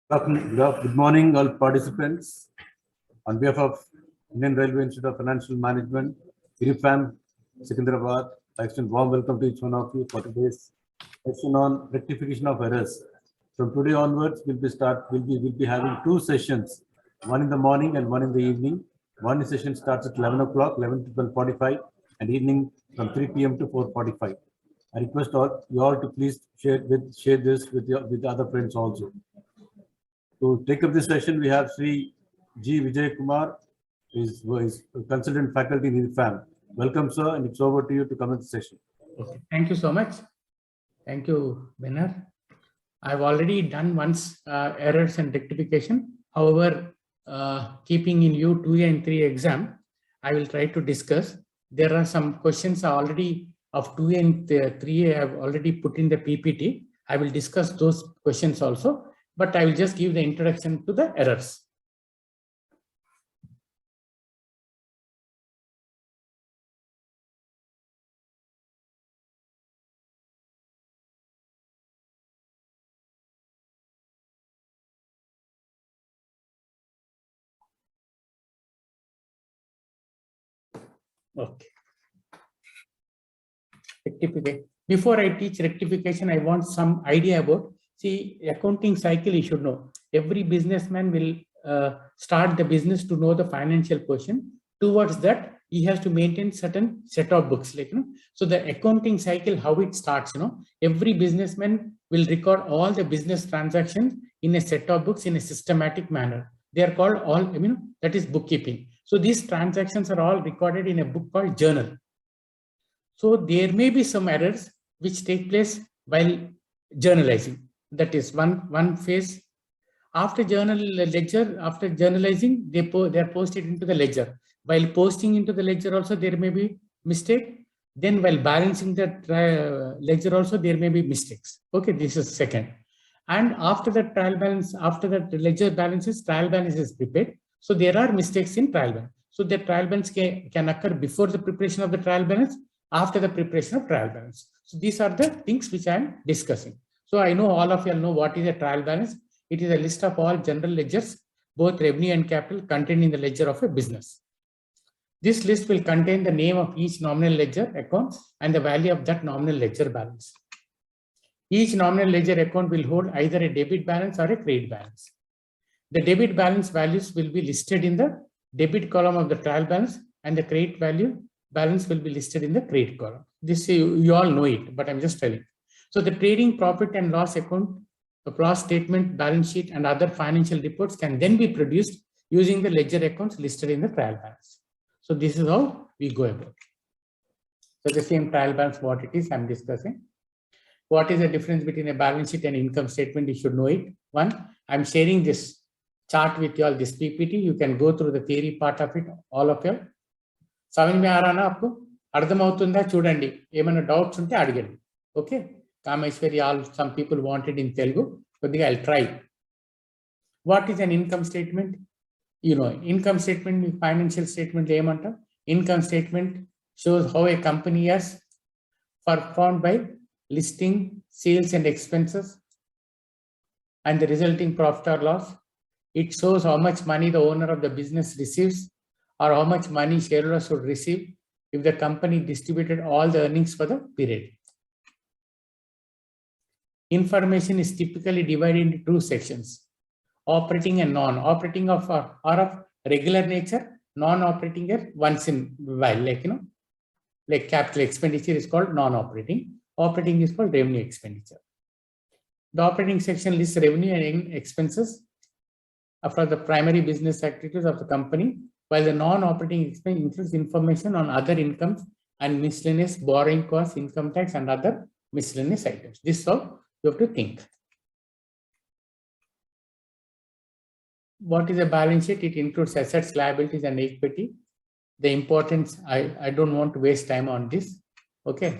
Good morning, all participants. On behalf of Indian Railway Institute of Financial Management, IRIFM, Secunderabad, I extend warm welcome to each one of you for today's session on rectification of errors. From today onwards, we'll be having two sessions, one in the morning and one in the evening. Morning session starts at 11 o'clock, 11 to 12:45, and evening from 3 p.m. to 4:45. I request you all to please share this with other friends also. To take up this session, we have Shri Vijaya Kumar, is consultant faculty in IRIFM. Welcome, sir, and it's over to you to comment the session. Okay, thank you so much. Thank you, Benner. I've already done once errors and rectification. However, keeping in view 2A and 3 exam, I will try to discuss. There are some questions already of 2A and 3A I have already put in the PPT. I will discuss those questions also, but I will just give the introduction to the errors. Okay. Rectification. Before I teach rectification, I want some idea about, see, accounting cycle you should know. Every businessman will start the business to know the financial portion. Towards that, he has to maintain certain set of books. So the accounting cycle, how it starts, every businessman will record all the business transactions in a set of books in a systematic manner. They are called all, that is bookkeeping. So these transactions are all recorded in a book called journal. So there may be some errors which take place while journalizing. That is one phase. After after journalizing, they are posted into the ledger. While posting into the ledger also, there may be mistake. Then while balancing the ledger also, there may be mistakes. Okay, this is second. And after the trial balance, after the ledger balances, trial balance is prepared. So there are mistakes in trial balance. So the trial balance can occur before the preparation of the trial balance, after the preparation of trial balance. So these are the things which I am discussing. So I know all of you know what is a trial balance. It is a list of all general ledgers, both revenue and capital, contained in the ledger of a business. This list will contain the name of each nominal ledger account and the value of that nominal ledger balance. Each nominal ledger account will hold either a debit balance or a credit balance. The debit balance values will be listed in the debit column of the trial balance, and the credit balance will be listed in the credit column. This you all know it, but I'm just telling. So the trading profit and loss account, the loss statement, balance sheet, and other financial reports can then be produced using the ledger accounts listed in the trial balance. So this is how we go about. So the same trial balance, what it is, I'm discussing. What is the difference between a balance sheet and income statement? You should know it. One, I'm sharing this chart with you all, this PPT. You can go through the theory part of it, all of you. समझ में आ रहा ना आपको? అర్థమవుతుందా చూడండి, ఏమైనా doubts ఉంటే అడగండి. Okay, Kameswari, all some people wanted in Telugu, కొద్దిగా I'll try. What is an income statement? Income statement, financial statement ఏమంటాం? Income statement shows how a company has performed by listing, sales and expenses, and the resulting profit or loss. It shows how much money the owner of the business receives, or how much money shareholders should receive if the company distributed all the earnings for the period. Information is typically divided into two sections: operating and non-operating are of regular nature, non-operating are once in a while, like capital expenditure is called non-operating. Operating is called revenue expenditure. The operating section lists revenue and expenses for the primary business activities of the company, while the non-operating expense includes information on other incomes and miscellaneous borrowing costs, income tax, and other miscellaneous items. This is how you have to think. What is a balance sheet? It includes assets, liabilities, and equity. The importance, I don't want to waste time on this. Okay.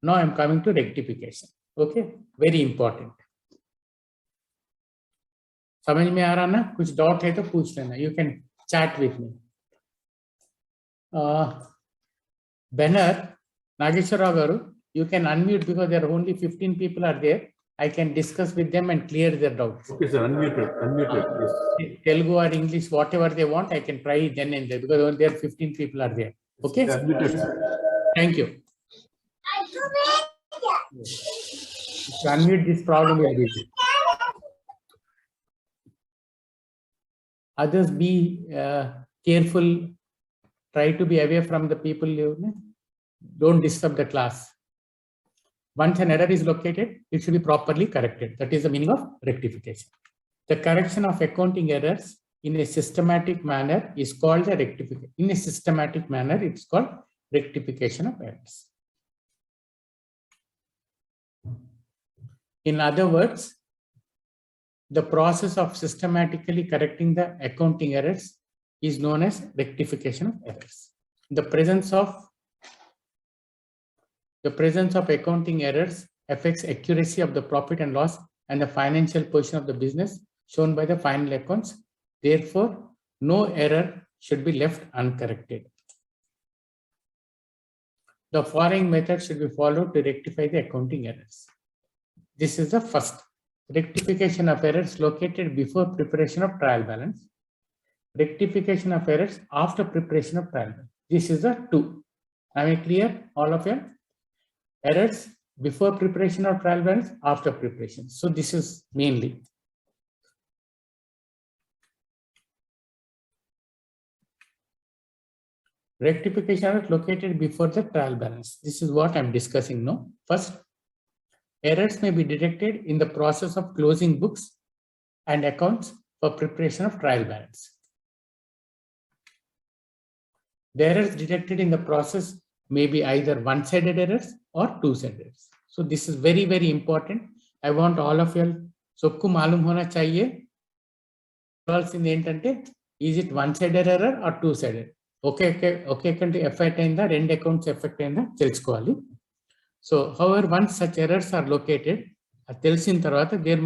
Now I'm coming to rectification. Okay, very important. समझ में आ रहा ना? कुछ doubt है तो पूछ लेना. You can chat with me. Benner, Nageshwara garu, you can unmute because there are only 15 people are there. I can discuss with them and clear their doubts. Okay, sir. Unmuted. Yes. Telugu or English, whatever they want, I can try then and there because there 15 people are there. Okay. Unmuted, sir. Thank you. If you unmute, this problem will be there. Others, be careful. Try to be away from the people. Don't disturb the class. Once an error is located, it should be properly corrected. That is the meaning of rectification. The correction of accounting errors in a systematic manner is called the rectification. In a systematic manner, it's called rectification of errors. In other words, the process of systematically correcting the accounting errors is known as rectification of errors. The presence of accounting errors affects accuracy of the profit and loss and the financial position of the business shown by the final accounts. Therefore, no error should be left uncorrected. The following method should be followed to rectify the accounting errors. This is the first. Rectification of errors located before preparation of trial balance. Rectification of errors after preparation of trial balance. This is the 2. Am I clear, all of you? Errors before preparation of trial balance, after preparation. So this is mainly. Rectification errors located before the trial balance. This is what I'm discussing now. First, errors may be detected in the process of closing books and accounts for preparation of trial balance. The errors detected in the process may be either one-sided errors or two-sided errors. So this is very, very important. I want all of you सबको मालूम होना चाहिए. Is it one-sided error or two-sided? Okay కంటే effect అయిందా, రెండు accounts effect అయిందా తెలుసుకోవాలి. So however, once such errors are located, తెలిసిన తర్వాత they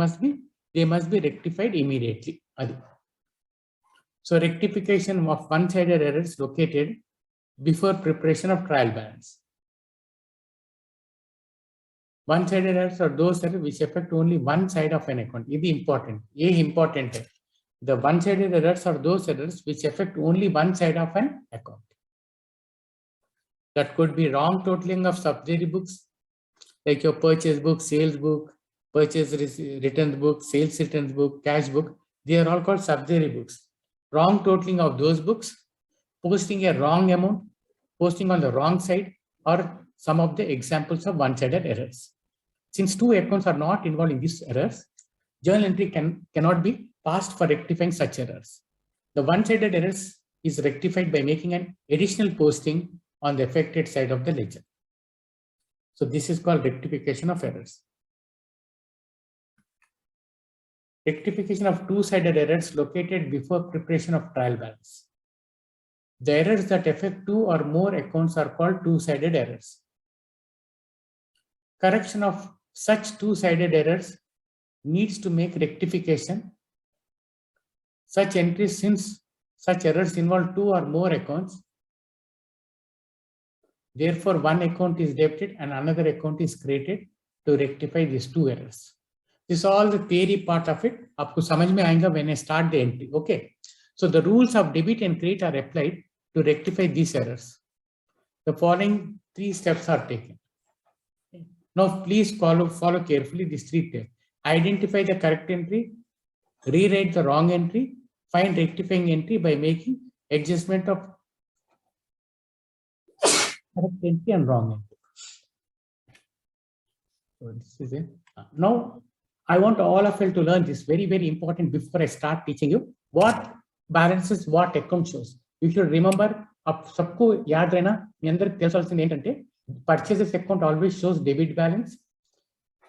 must be rectified immediately. So rectification of one-sided errors located before preparation of trial balance. One-sided errors are those errors which affect only one side of an account. This is important. Important. The one-sided errors are those errors which affect only one side of an account. That could be wrong totaling of subsidiary books, like your purchase book, sales book, purchase returns book, sales returns book, cash book. They are all called subsidiary books. Wrong totaling of those books, posting a wrong amount, posting on the wrong side, or some of the examples of one-sided errors. Since two accounts are not involved in these errors, journal entry cannot be passed for rectifying such errors. The one-sided errors is rectified by making an additional posting on the affected side of the ledger. So this is called rectification of errors. Rectification of two-sided errors located before preparation of trial balance. The errors that affect two or more accounts are called two-sided errors. Correction of such two-sided errors needs to make rectification. Such entries, since such errors involve two or more accounts, therefore one account is debited and another account is created to rectify these two errors. This is all the theory part of it. आपको समझ में आएगा when I start the entry. Okay. So the rules of debit and credit are applied to rectify these errors. The following 3 steps are taken. Now please follow carefully these 3 steps. Identify the correct entry, rewrite the wrong entry, find rectifying entry by making adjustment of correct entry and wrong entry. So this is it. Now I want all of you to learn this very, very important before I start teaching you what balances what account shows. You should remember, सबको याद रहना, మీ అందరికి తెలుసుకోవాల్సింది ఏంటంటే purchases account always shows debit balance.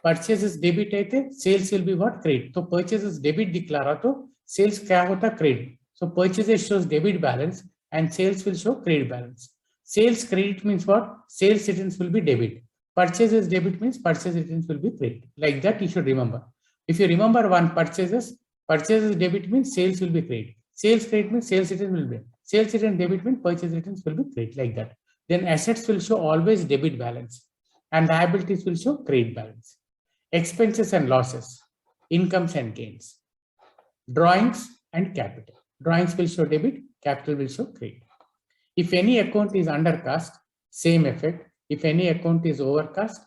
Purchases debit అయితే sales will be what? Credit. तो purchases debit दिखला रहा तो sales क्या होता? Credit. So purchases shows debit balance and sales will show credit balance. Sales credit means what? Sales returns will be debit. Purchases debit means purchase returns will be credit. Like that you should remember. If you remember one, purchases debit means sales will be credit. Sales credit means sales returns will be. Sales return debit means purchase returns will be credit, like that. Then assets will show always debit balance and liabilities will show credit balance. expenses and losses, incomes and gains, drawings and capital. Drawings will show debit, capital will show credit. If any account is undercast, same effect. If any account is overcast,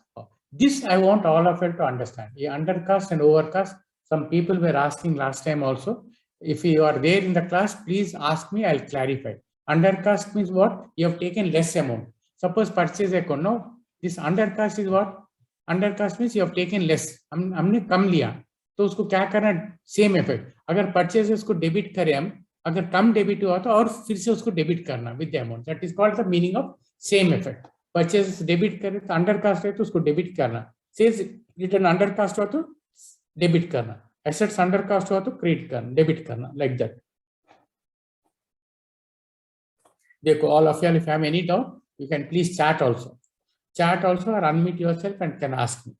this I want all of you to understand. The undercast and overcast, some people were asking last time also. If you are there in the class, please ask me, I'll clarify. Undercast means what? You have taken less amount. Suppose purchase account, no, this undercast is what? Undercast means you have taken less. हमने कम लिया, तो उसको क्या करना? Same effect. अगर purchases को debit करें हम, अगर कम debit हुआ तो और फिर से उसको debit करना with the amount. That is called the meaning of same effect. Purchases debit करें तो undercast है तो उसको debit करना. Sales return undercast हुआ तो debit करना. Assets undercast हुआ तो credit करना, debit करना, like that. देखो, all of you, if you have any doubt, you can please chat also. Chat also or unmute yourself and can ask me.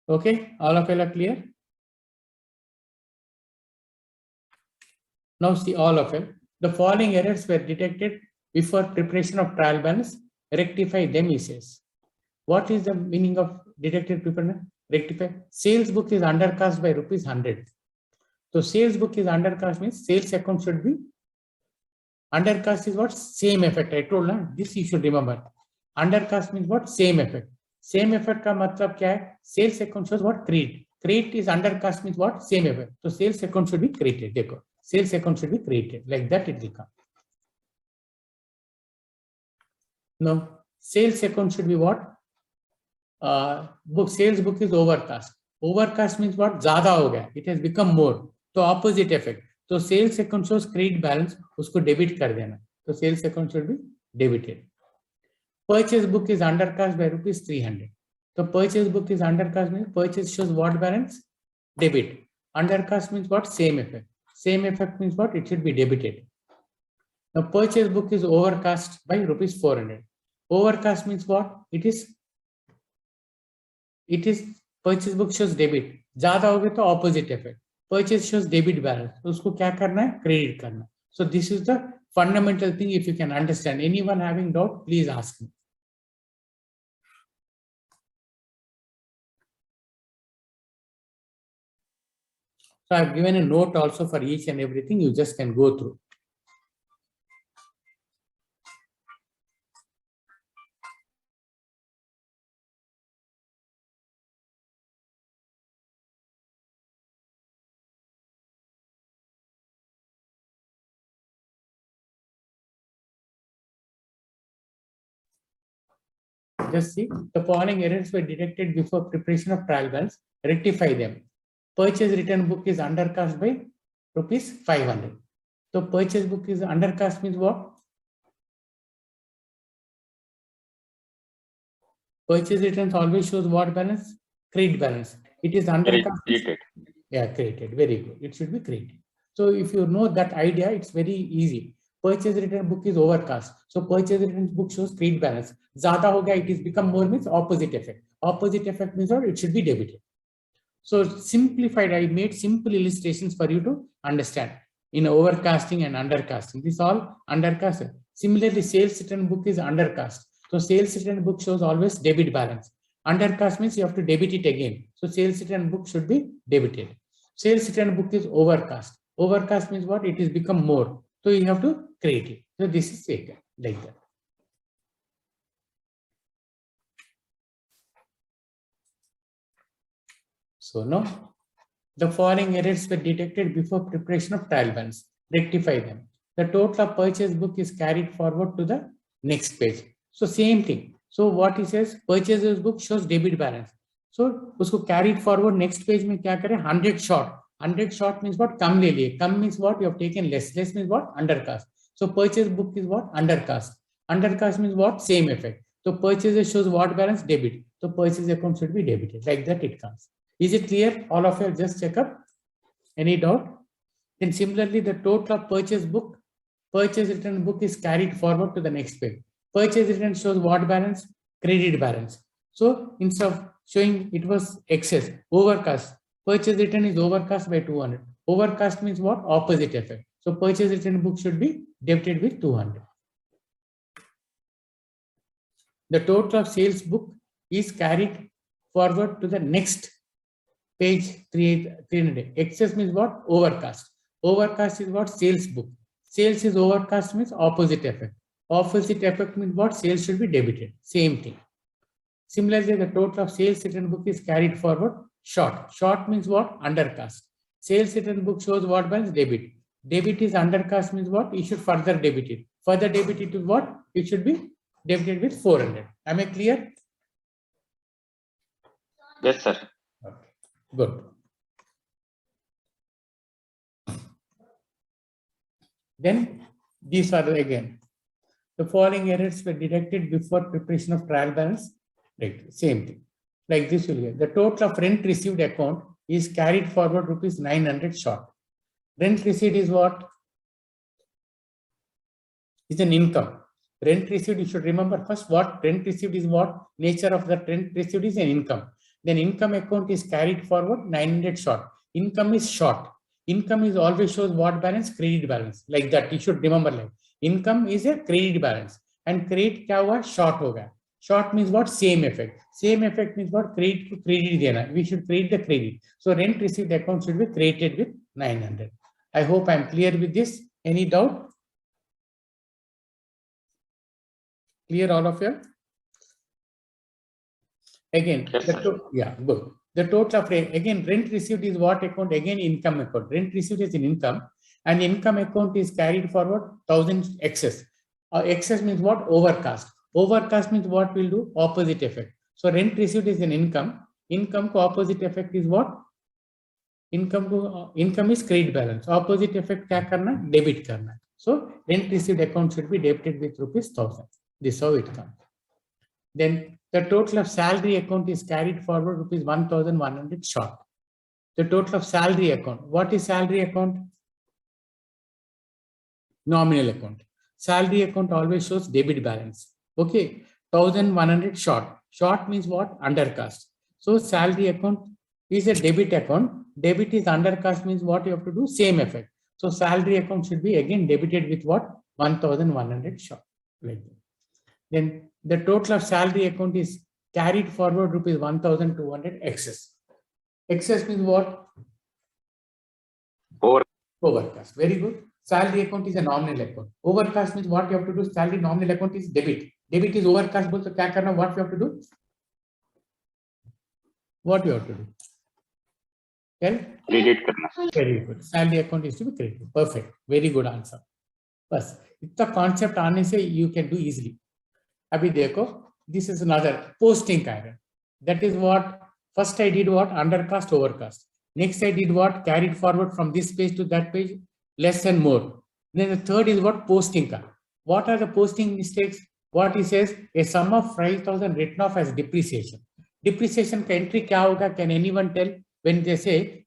Okay, all of you are clear? Now see all of you. The following errors were detected before preparation of trial balance. Rectify them, he says. What is the meaning of detected preparation? Rectify. Sales book is undercast by rupees 100. So sales book is undercast means sales account should be undercast is what? Same effect. I told you, this you should remember. Undercast means what? Same effect. Same effect का मतलब क्या है? Sales account shows what? Credit. Credit is undercast means what? Same effect. So sales account should be created. देखो, sales account should be created. Like that it will come. No, sales account should be what? Sales book is overcast. Overcast means what? ज़्यादा हो गया. It has become more. तो opposite effect. तो sales account shows credit balance, उसको debit कर देना. तो sales account should be debited. Purchase book is undercast by rupees 300. So purchase book is undercast means purchase shows what balance? Debit. Undercast means what? Same effect. Same effect means what? It should be debited. Now purchase book is overcast by rupees 400. Overcast means what? It is purchase book shows debit. ज़्यादा हो गया तो opposite effect. Purchase shows debit balance. तो उसको क्या करना है? Credit करना. So this is the fundamental thing. If you can understand. Anyone having doubt, please ask me. So I've given a note also for each and everything. You just can go through. Just see, the following errors were detected before preparation of trial balance. Rectify them. Purchase return book is undercast by rupees 500. So purchase book is undercast means what? Purchase returns always shows what balance? Credit balance. It is undercast. Created. Yeah, created. Very good. It should be created. So if you know that idea, it's very easy. Purchase return book is overcast. So purchase return book shows credit balance. Zyada ho gaya, it is become more means opposite effect. Opposite effect means what? It should be debited. So simplified, I made simple illustrations for you to understand in overcasting and undercasting. This all undercast. Similarly, sales return book is undercast. So sales return book shows always debit balance. Undercast means you have to debit it again. So sales return book should be debited. Sales return book is overcast. Overcast means what? It is become more. So you have to create it. So this is it, like that. So now the following errors were detected before preparation of trial balance. Rectify them. The total of purchase book is carried forward to the next page. So same thing. So what he says, purchases book shows debit balance. So usko carried forward next page mein kya kare? 100 short. 100 short means what? Kam le liye. Kam means what? You have taken less. Less means what? Undercast. So purchase book is what? Undercast. Undercast means what? Same effect. So purchases shows what balance? Debit. So purchase account should be debited. Like that it comes. Is it clear? All of you just check up. Any doubt? Then similarly, the total of purchase book, purchase return book is carried forward to the next page. Purchase return shows what balance? Credit balance. So instead of showing it was excess, overcast. Purchase return is overcast by 200. Overcast means what? Opposite effect. So purchase return book should be debited with 200. The total of sales book is carried forward to the next page 300. Excess means what? Overcast. Overcast is what? Sales book. Sales is overcast means opposite effect. Opposite effect means what? Sales should be debited. Same thing. Similarly, the total of sales written book is carried forward short. Short means what? Undercast. Sales written book shows what balance? Debit. Debit is undercast means what? You should further debit it. Further debit it to what? It should be debited with 400. Am I clear? Yes, sir. Okay. Good. Then these are again. The following errors were detected before preparation of trial balance. Right. Same thing. Like this will get. The total of rent received account is carried forward rupees 900 short. Rent received is what? Is an income. Rent received, you should remember first what rent received is what? Nature of the rent received is an income. Then income account is carried forward 900 short. Income is short. Income is always shows what balance? Credit balance. Like that, you should remember like. Income is a credit balance. And credit kya hua? Short hoga. Short means what? Same effect. Same effect means what? Credit to credit dena. We should create the credit. So rent received account should be created with 900. I hope I'm clear with this. Any doubt? Clear all of you? Again, Yes, sir. yeah, good. The total of again rent received is what account? Again income account. Rent received is an income, and income account is carried forward 1000 excess. Excess means what? Overcast. Overcast means what will do? Opposite effect. So rent received is an income. Income to opposite effect is what? Income is credit balance. Opposite effect kya karna? Debit karna. So rent received account should be debited with rupees 1000. This is how it comes. Then the total of salary account is carried forward rupees 1100 short. The total of salary account. What is salary account? Nominal account. Salary account always shows debit balance. Okay. 1100 short. Short means what? Undercast. So salary account is a debit account. Debit is undercast means what you have to do? Same effect. So salary account should be again debited with what? 1100 short. Like that. Then the total of salary account is carried forward rupees 1200 excess. Excess means what? Overcast. Very good. Salary account is a nominal account. Overcast means what you have to do? Salary nominal account is debit. Debit is overcast. So kya karna? What you have to do? What you have to do? Well, Credit karna. very good. Salary account is to be credited. Perfect. Very good answer. Bas. Itna concept aane se you can do easily. Abhi dekho, this is another posting error. That is what, first I did what? Undercast, overcast. Next I did what? Carried forward from this page to that page, less and more. Then the third is what? Posting. What are the posting mistakes? What he says, a sum of 5,000 written off as depreciation. Depreciation ka entry kya hoga? Can anyone tell? When they say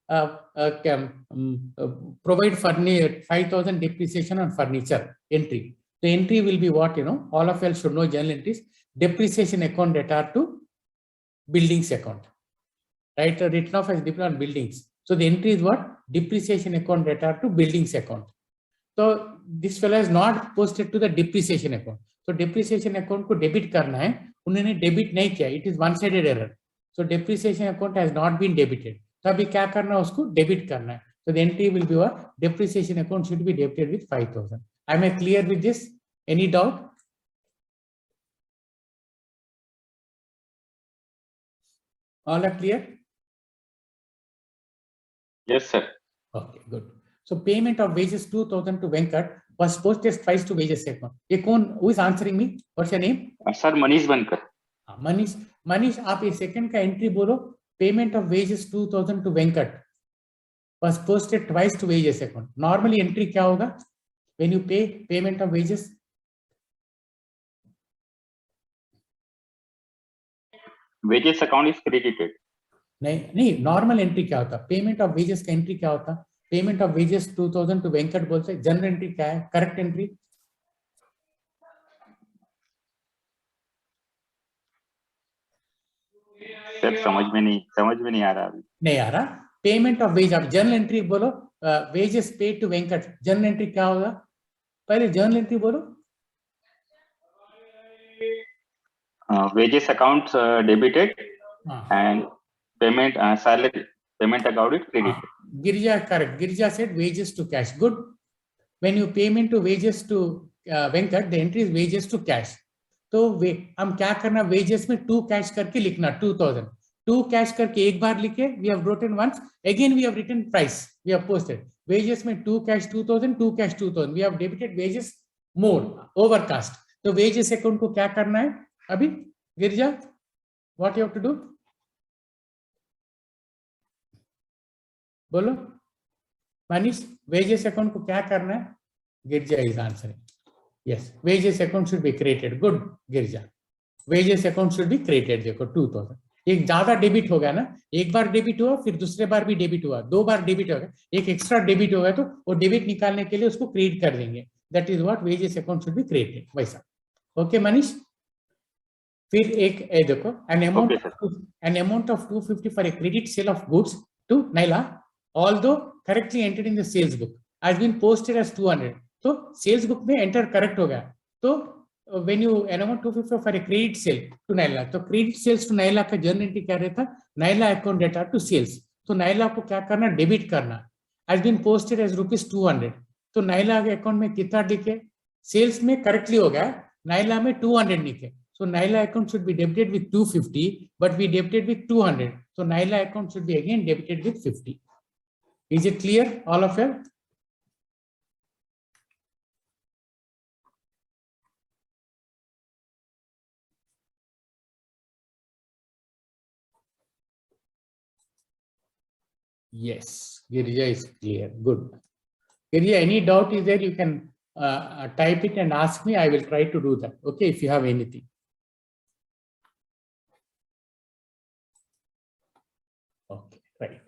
provide 5,000 depreciation on furniture entry. The entry will be what, all of you should know journal entries. Depreciation account data to buildings account. Right? Written off as depreciation on buildings. So the entry is what? Depreciation account data to buildings account. So this fellow is not posted to the depreciation account. So depreciation account ko debit karna hai. Unhone debit nahi kiya. It is one-sided error. So depreciation account has not been debited. So abhi kya karna usko? Debit karna hai. So the entry will be what? Depreciation account should be debited with 5,000. Am I clear with this? Any doubt? All are clear? Yes, sir. Okay, good. So payment of wages 2,000 to Venkat was posted twice to wages account. Who is answering me? What's your name? Sir, Manish Bankar. Manish, आप ये second का entry बोलो. Payment of wages 2,000 to Venkat was posted twice to wages account. Normally entry क्या होगा? When you pay payment of wages. Wages account is credited. नहीं, normal entry क्या होता? Payment of wages का entry क्या होता? Payment of wages 2,000 to Venkat बोलते हैं. General entry क्या है? Correct entry. सर समझ में नहीं आ रहा अभी. नहीं आ रहा. पेमेंट ऑफ वेज, आप जर्नल एंट्री बोलो. Wages paid to Venkat. Journal entry क्या होगा? पहले जर्नल एंट्री बोलो. wages account debited Ah. and payment salary payment account is credited. Girija, correct. Girija said wages to cash. Good. When you payment to wages to Venkat, the entry is wages to cash. तो हम क्या करना, wages में 2 cash करके लिखना 2000. 2 cash करके एक बार लिखे, we have written once. Again we have written price. We have posted. Wages में 2 cash 2000, 2 cash 2000. We have debited wages more overcast. तो wages account को क्या करना है अभी Girija? What you have to do? बोलो Manish, wages account को क्या करना है? Girija is answering. Yes, wages account should be created. Good, Girija. Wages account should be created. देखो 2000. एक ज्यादा डेबिट हो गया ना, एक बार डेबिट हुआ फिर दूसरे बार भी डेबिट हुआ, 2 बार डेबिट हो गया, एक एक्स्ट्रा डेबिट हो गया तो वो डेबिट निकालने के लिए उसको क्रिएट कर देंगे. That is what wages account should be created. वैसा. Okay, Manish. फिर एक देखो an amount of 250 for a credit sale of goods to Naila, although correctly entered in the sales book, has been posted as 200. तो sales book में enter correct हो गया. तो when you an amount 250 for a credit sale to Naila, तो credit sales to Naila का journal entry क्या रहता? Naila account data to sales. तो Naila को क्या करना? Debit करना. Has been posted as rupees 200. तो Naila के account में कितना लिखे? Sales में correctly हो गया. Naila में 200 लिखे. So Naila account should be debited with 250, but we debited with 200. So Naila account should be again debited with 50. Is it clear, all of you? Yes, Girija is clear. Good. Girija, any doubt is there, you can type it and ask me. I will try to do that. Okay, if you have anything. Okay, right.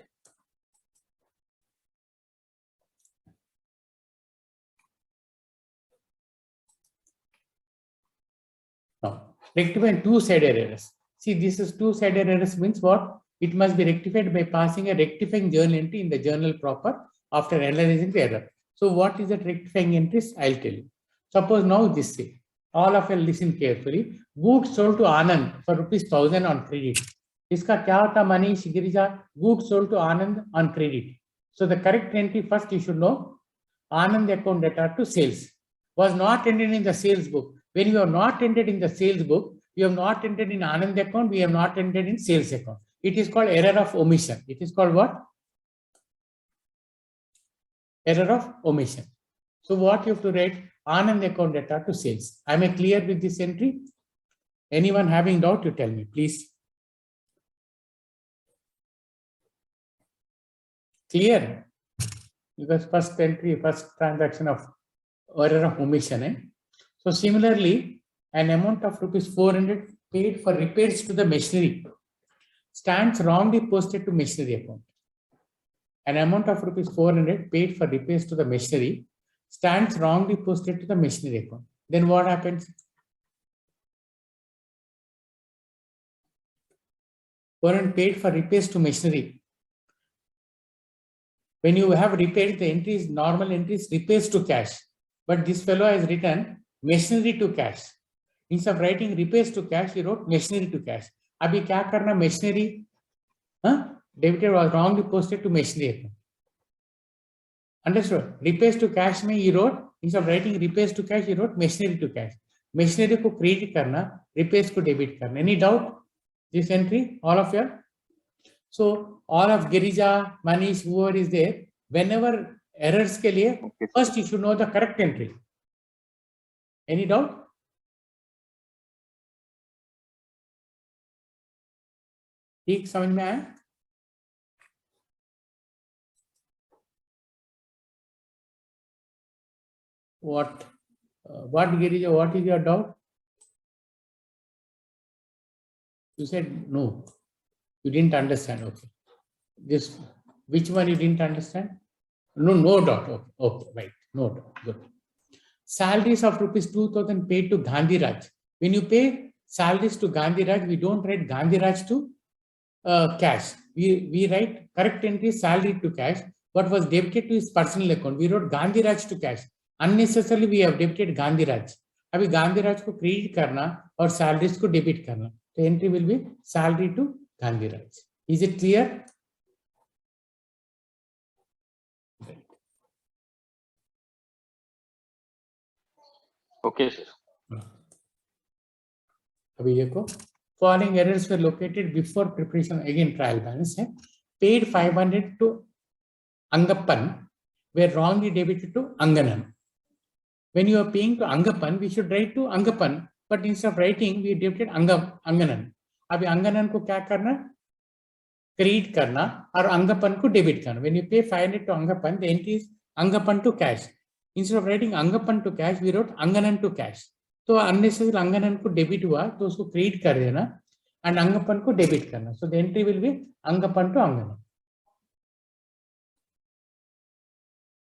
Now, rectifying two-sided errors. See, this is two-sided errors means what? It must be rectified by passing a rectifying journal entry in the journal proper after analyzing the error. So what is that rectifying entries? I'll tell you. Suppose now this say, all of you listen carefully. Goods sold to Anand for rupees 1000 on credit. Iska kya hota Manish, Girija? Goods sold to Anand on credit. So the correct entry first you should know. Anand account data to sales was not entered in the sales book. When you have not entered in the sales book, you have not entered in Anand account, we have not entered in sales account. It is called error of omission. It is called what? Error of omission. So what you have to write? Anand account data to sales. Am I clear with this entry? Anyone having doubt, you tell me, please. Clear? Because first entry, first transaction of error of omission. Eh? So similarly, an amount of rupees 400 paid for repairs to the machinery stands wrongly posted to machinery account. An amount of rupees 400 paid for repairs to the machinery stands wrongly posted to the machinery account. Then what happens? 400 paid for repairs to machinery. When you have repaired, the entries, normal entries, repairs to cash. But this fellow has written machinery to cash. Instead of writing repairs to cash, he wrote machinery to cash. Abhi kya karna? Machinery, debited was wrongly posted to machinery account. Understood? Repairs to cash mein he wrote, instead of writing repairs to cash, he wrote machinery to cash. Machinery ko credit karna, repairs ko debit karna. Any doubt? This entry, all of you? So all of Girija, Manish, whoever is there, whenever errors ke liye, first you should know the correct entry. Any doubt? ठीक समझ में आया? What Girija, what is your doubt? You said no. You didn't understand. Okay. This, which one you didn't understand? No doubt. Okay, right. No doubt. Good. Salaries of rupees 2000 paid to Gandhiraj. When you pay salaries to Gandhiraj, we don't write Gandhiraj to cash. We write correct entry salary to cash, but was debited to his personal account. We wrote Gandhiraj to cash. Unnecessarily, we have debited Gandhiraj. अभी गांधीराज को credit करना और salaries को debit करना, तो entry will be salary to Gandhiraj. Is it clear? Okay, sir. अभी देखो, following errors were located before preparation. Again trial balance है. Paid 500 to Angappan were wrongly debited to Anganan. When you are paying to Angappan, we should write to Angappan, but instead of writing, we debited Anganan. अभी Anganan को क्या करना? Credit करना और Angappan को debit करना. When you pay 500 to Angappan, the entry is Angappan to cash. Instead of writing Angappan to cash, we wrote Anganan to cash. तो unnecessary Anganan को debit हुआ, तो उसको credit कर देना and Angappan को debit करना. So the entry will be Angappan to Anganan.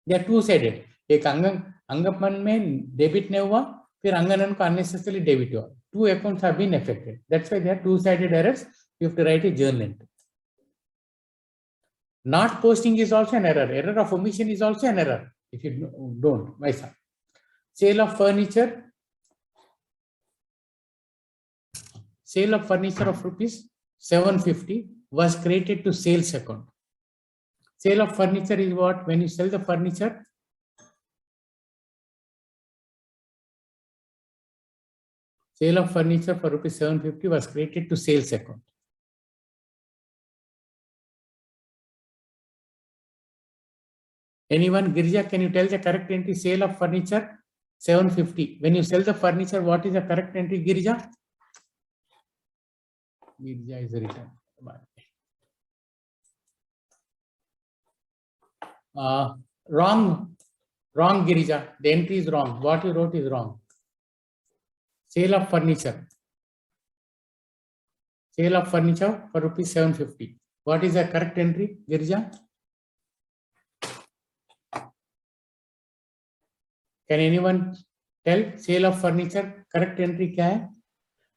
They are two-sided. एक Angappan में debit नहीं हुआ, फिर Anganan को unnecessarily debit हुआ. Two accounts have been affected. That's why they are two-sided errors. You have to write a journal entry. Not posting is also an error. Error of omission is also an error. If you don't, my son. Sale of furniture. Sale of furniture of rupees 750 was created to sales account. Sale of furniture is what? When you sell the furniture, sale of furniture for rupees 750 was created to sales account. Anyone? Girija, can you tell the correct entry? Sale of furniture 750. When you sell the furniture, what is the correct entry, Girija? Girija is written. Wrong, Girija. The entry is wrong. What you wrote is wrong. Sale of furniture. Sale of furniture for rupees 750. What is the correct entry, Girija? Can anyone tell? Sale of furniture correct entry क्या है?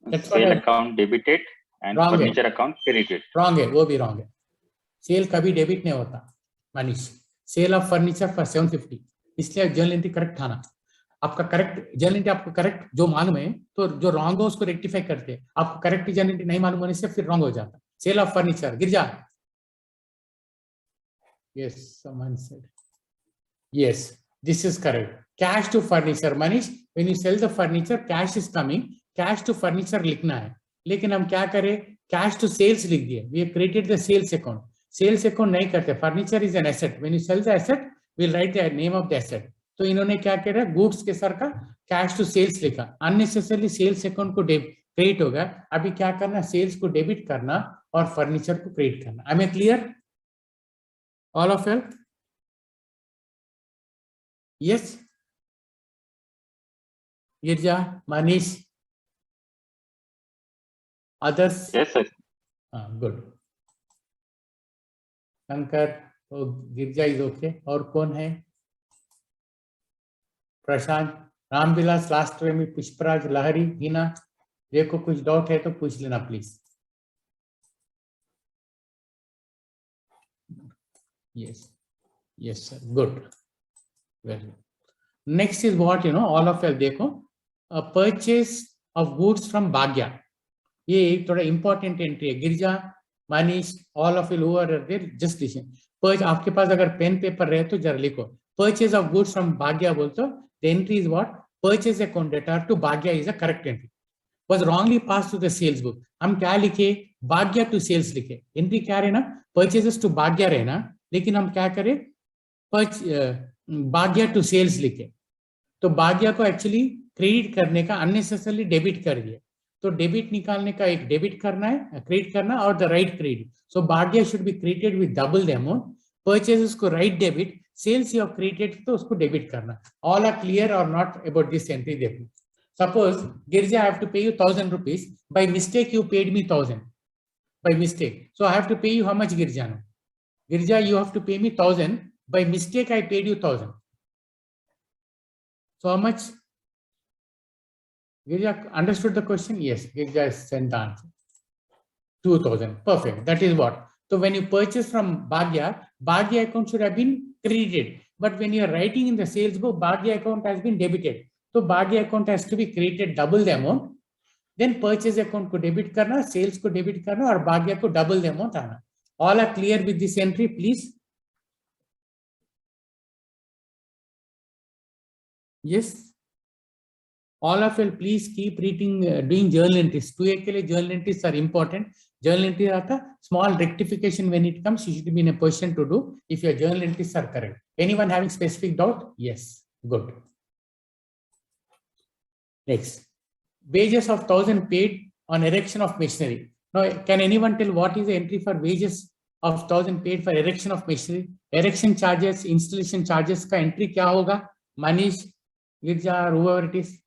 That's Sale account debited and wrong furniture account credited. Wrong है, वो भी wrong है. Sale कभी debit नहीं होता. Manish. Sale of furniture for 750. इसलिए journal entry correct था ना. आपका correct journal entry आपको correct जो मालूम है, तो जो wrong हो उसको rectify करते हैं. आपको correct journal entry नहीं मालूम होने से फिर wrong हो जाता. Sale of furniture. Girja. Yes, someone said. Yes, this is correct. Cash to furniture. Manish, when you sell the furniture, cash is coming. Cash to furniture लिखना है. लेकिन हम क्या करें? Cash to sales लिख दिए. We have created the sales account. Sales account नहीं करते. Furniture is an asset. When you sell the asset, we'll write the name of the asset. तो इन्होंने क्या किया? Goods के सर का cash to sales लिखा. Unnecessarily sales account को credit होगा. अभी क्या करना? Sales को debit करना और furniture को credit करना. Am I clear? All of you? Yes. Girja, Manish, others? Yes, sir. Good. Shankar, oh, Girja is okay. और कौन है? प्रशांत, रामविलास, लास्ट में पुष्पराज, लहरी, हीना. देखो कुछ डाउट है तो पूछ लेना please. Yes, yes, sir. Good. Very good. Next is what, all of you देखो. A purchase of goods from Bhagya. ये एक थोड़ा important entry है. गिरजा, Manish, all of you who are there, just listen. आपके पास अगर पेन पेपर रहे तो जरा लिखो. Purchase of goods from Bhagya बोलते हो. The entry is what? Purchase account debtor to Bhagya is a correct entry. Was wrongly passed to the sales book. हम क्या लिखे? Bhagya to sales लिखे. Entry क्या रहना? Purchases to Bhagya रहना. लेकिन हम क्या करें? Bhagya to sales लिखे. तो Bhagya को actually क्रेडिट करने का अननेसेसरली डेबिट कर दिया. तो डेबिट निकालने का एक डेबिट करना है, क्रेडिट करना और the right credit. So Bhagya should be credited with double the amount. Purchases को right debit, sales you credited तो उसको डेबिट करना. ऑल आर क्लियर और नॉट अबाउट दिस एंट्री? देखो, suppose Girija, I have to pay you 1000 rupees. By mistake you paid me 1000 by mistake. So I have to pay you how much, Girija? Girija, you have to pay me 1000. By mistake I paid you 1000. So how much? Girja understood the question? Yes, Girja has sent the answer. 2000. Perfect. That is what. So when you purchase from Bhagya, Bhagya account should have been credited. But when you are writing in the sales book, Bhagya account has been debited. So Bhagya account has to be created double the amount. Then purchase account ko debit karna, sales ko debit karna, or Bhagya ko double the amount aana. All are clear with this entry, please? Yes. All of you, please keep reading, doing journal entries. 2A ke liye journal entries are important. Journal entry aata, small rectification when it comes, you should be in a position to do if your journal entries are correct. Anyone having specific doubt? Yes. Good. Next. Wages of 1,000 paid on erection of machinery. Now, can anyone tell what is the entry for wages of 1,000 paid for erection of machinery? Erection charges, installation charges ka entry kya hoga? Manish, Girja, whoever it is.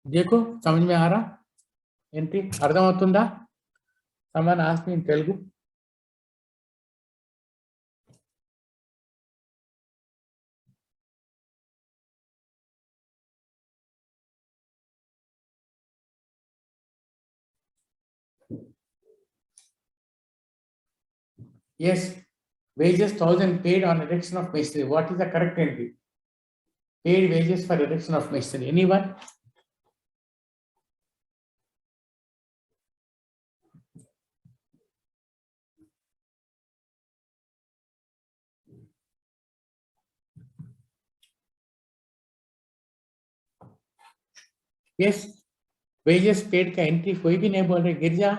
देखो समझ में आ रहा entry అర్థమవుతుందా? Someone asked me in Telugu. Yes, wages 1,000 paid on erection of machinery. What is the correct entry? Paid wages for erection of machinery. Anyone? Yes, wages paid का entry कोई भी नहीं बोल रहे. गिरजा,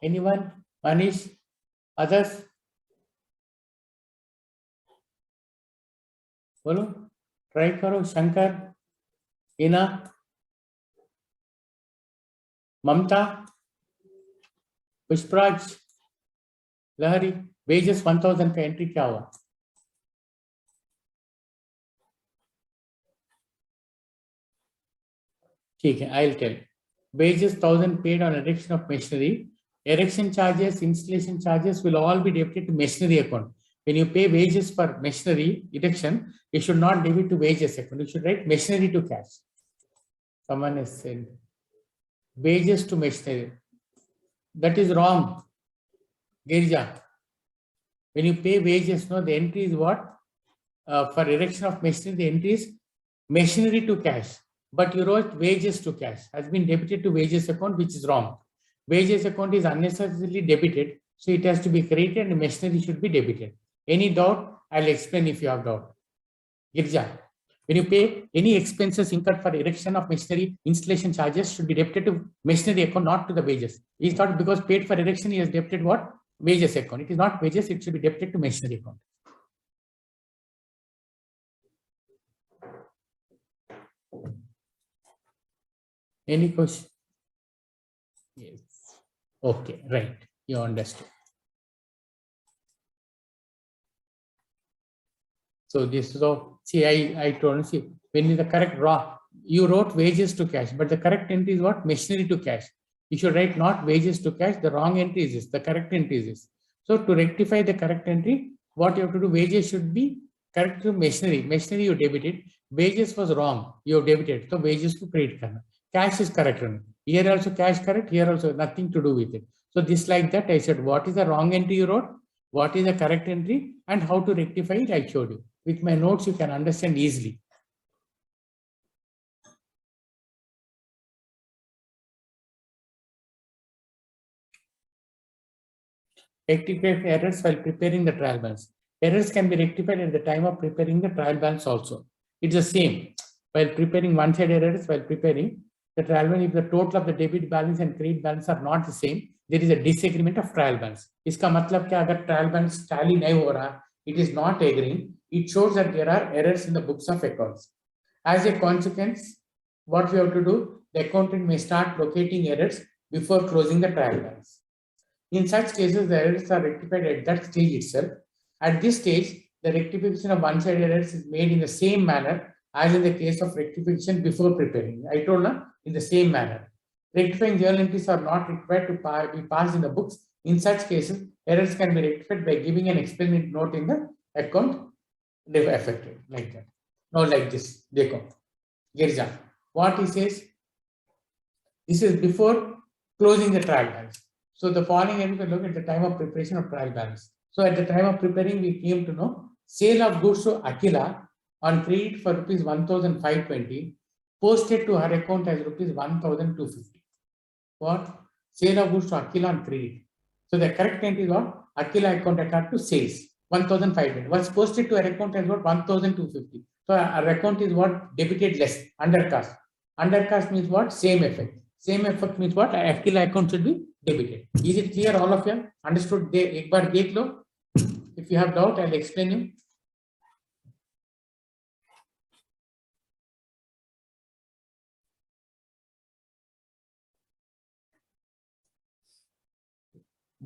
anyone? Manish, others? बोलो, try करो. शंकर, इना, ममता, पुष्पराज, लहरी. Wages 1,000 का entry क्या हुआ? ठीक है, I'll tell. Wages 1,000 paid on erection of machinery. Erection charges, installation charges will all be debited to machinery account. When you pay wages for machinery erection, you should not debit to wages account. You should write machinery to cash. Someone has said wages to machinery. That is wrong. Girja. When you pay wages, no, the entry is what? For erection of machinery, the entry is machinery to cash. But you wrote wages to cash, has been debited to wages account, which is wrong. Wages account is unnecessarily debited, so it has to be credited and machinery should be debited. Any doubt? I'll explain if you have doubt. Girja, when you pay any expenses incurred for erection of machinery, installation charges should be debited to machinery account, not to the wages. He thought because paid for erection, he has debited what? Wages account. It is not wages, it should be debited to machinery account. Any question? Yes. Okay, right. You understood. So this is all. See, I told you, see, when is the correct raw, you wrote wages to cash, but the correct entry is what? Machinery to cash. You should write not wages to cash. The wrong entry is this. The correct entry is this. So to rectify the correct entry, what you have to do? Wages should be correct to machinery. Machinery you debited. Wages was wrong. You have debited. So wages to credit karna. Cash is correct. Here also cash correct. Here also nothing to do with it. So this like that I said, what is the wrong entry you wrote? What is the correct entry and how to rectify it? I showed you. With my notes, you can understand easily. Rectify errors while preparing the trial balance. Errors can be rectified at the time of preparing the trial balance also. It's the same. While preparing one-side errors, while preparing the trial balance, if the total of the debit balance and credit balance are not the same, there is a disagreement of trial balance. इसका मतलब क्या? अगर trial balance tally नहीं हो रहा, it is not agreeing. It shows that there are errors in the books of accounts. As a consequence, what we have to do? The accountant may start locating errors before closing the trial balance. In such cases, the errors are rectified at that stage itself. At this stage, the rectification of one-side errors is made in the same manner as in the case of rectification before preparing. I told you, in the same manner. Rectifying journal entries are not required to be passed in the books. In such cases, errors can be rectified by giving an explanatory note in the account affected, like that. Not like this. Dekho. Girja. What he says? This is before closing the trial balance. So the following end we look at the time of preparation of trial balance. So at the time of preparing, we came to know sale of goods to Akila on credit for rupees 1,520, posted to her account as rupees 1,250. What? Sale of goods to Akila on credit. So the correct entry is what? Akila account account to sales 1,500 was posted to her account as what? 1,250. So our account is what? Debited less, undercast. Undercast means what? Same effect. Same effect means what? Akila account should be debited. Is it clear, all of you? Understood? Ek bar dekh lo. If you have doubt, I'll explain you.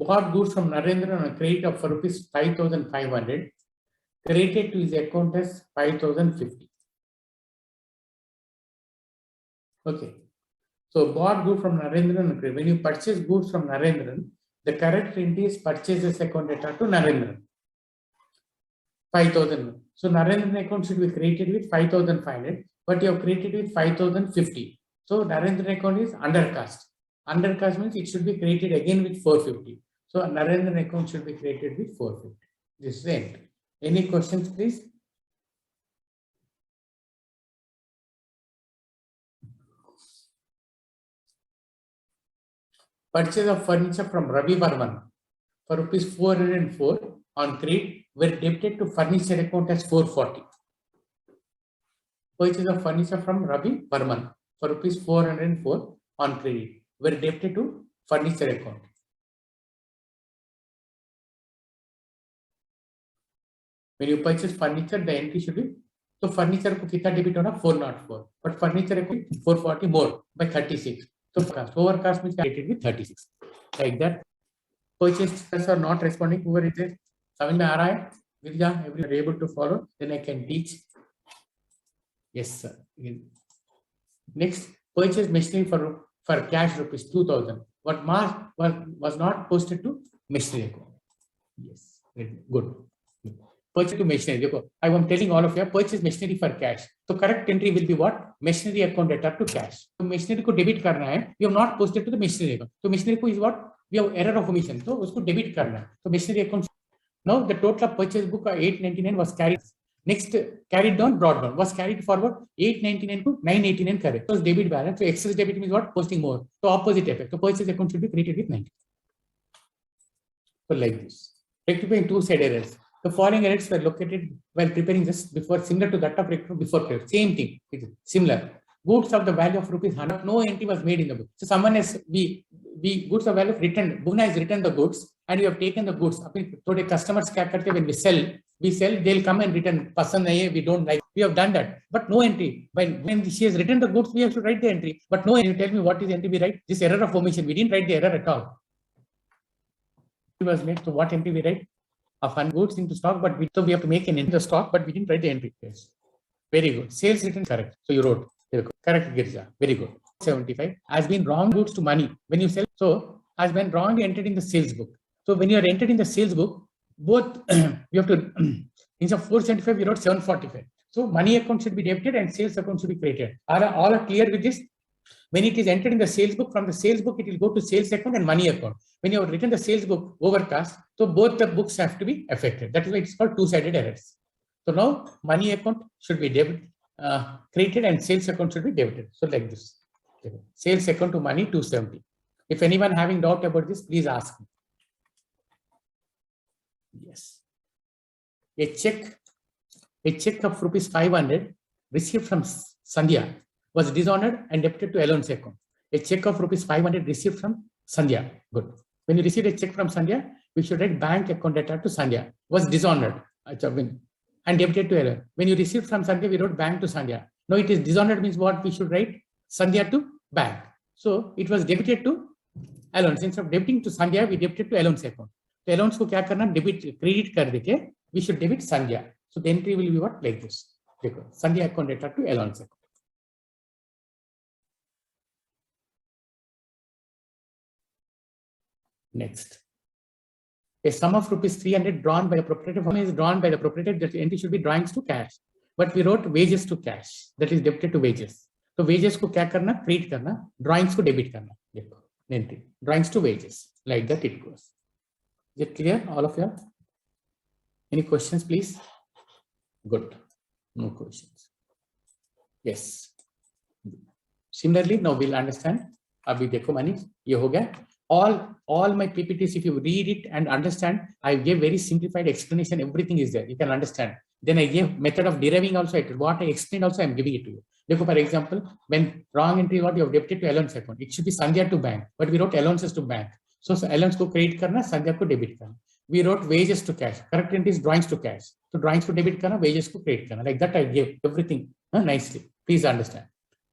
Bought goods from Narendra on a credit of rupees 5,500, credited to his account as 5,050. Okay. So bought goods from Narendra on a credit. When you purchase goods from Narendra, the correct entry is purchases account data to Narendra. 5,000. So Narendra account should be created with 5,500, but you have created with 5,050. So Narendra account is undercast. Undercast means it should be created again with 450. So Narendra account should be created with 450. This is the entry. Any questions, please? Purchase of furniture from Ravi Varman for rupees 404 on credit were debited to furniture account as 440. Purchase of furniture from Ravi Varman for rupees 404 on credit were debited to furniture account. When you purchase furniture, the entry should be, so furniture ko kitna debit hona? 404, but furniture ko 440 more by 36. So overcast means created with 36. Like that. Purchase are not responding. Whoever it is, समझ में आ रहा है? Vijaya, everyone able to follow, then I can teach. Yes, sir. Next, purchase machinery for cash rupees 2,000. What was not posted to machinery account. Yes, good. Purchase to machinery. I am telling all of you, purchase machinery for cash. So correct entry will be what? Machinery account data to cash. So machinery ko debit karna hai. You have not posted to the machinery account. So machinery ko is what? We have error of omission. So usko debit karna hai. So machinery account. Now the total purchase book 899 was carried. Next carried down, brought down. Was carried forward 899 to 989 correct. So debit balance. So excess debit means what? Posting more. So opposite effect. So purchase account should be created with 90. So like this. Rectifying two-side errors. The following errors were located while preparing just before, similar to that of before prayer. Same thing. It is similar. Goods of the value of rupees 100. No entry was made in the book. So someone has goods of value of returned. Bhuvna has returned the goods and we have taken the goods. Today customers when we sell, they'll come and return. We don't like. We have done that, but no entry. When she has returned the goods, we have to write the entry. But no, you tell me what is the entry we write? This error of omission. We didn't write the error at all. It was made. So what entry we write? Of 100 goods into stock, but we have to make an entry in the stock, but we didn't write the entry. Yes. Very good. Sales written correct. So you wrote. Correct, Girja. Very good. 75 has been wrong goods to money. When you sell, so has been wrongly entered in the sales book. So when you are entered in the sales book, both you have to, instead of 475, you wrote 745. So money account should be debited and sales account should be created. All are clear with this? When it is entered in the sales book, from the sales book, it will go to sales account and money account. When you have written the sales book overcast, so both the books have to be affected. That is why it's called two-sided errors. So now money account should be created and sales account should be debited. So like this. Sales account to money 270. If anyone having doubt about this, please ask me. Yes. A check of rupees 500 received from Sandhya was dishonored and debited to allowance account. A check of rupees 500 received from Sandhya. Good. When you receive a check from Sandhya, we should write bank account data to Sandhya. Was dishonored and debited to allowance. When you received from Sandhya, we wrote bank to Sandhya. Now it is dishonored means what? We should write Sandhya to bank. So it was debited to allowance. Instead of debiting to Sandhya, we debited to allowance account. The allowance ko kya karna? Debit, credit kar deke, we should debit Sandhya. So the entry will be what? Like this. Sandhya account data to allowance account. Next. A sum of rupees 300 drawn by the proprietor is drawn by the proprietor. That entry should be drawings to cash. But we wrote wages to cash. That is debited to wages. So wages ko kya karna? Credit karna. Drawings ko debit karna. Entry. Drawings to wages. Like that it goes. Is it clear, all of you? Any questions, please? Good. No questions. Yes. Similarly, now we'll understand. Abhi dekho Manish, ye ho gaya. All my PPTs, if you read it and understand, I gave very simplified explanation. Everything is there. You can understand. Then I gave method of deriving also. What I explained also, I am giving it to you. Therefore, for example, when wrong entry what you have debited to allowance account, it should be Sandhya to bank, but we wrote allowances to bank. So allowance ko credit karna, Sandhya ko debit karna. We wrote wages to cash. Correct entry is drawings to cash. So drawings to debit karna, wages ko credit karna. Like that, I gave everything nicely. Please understand.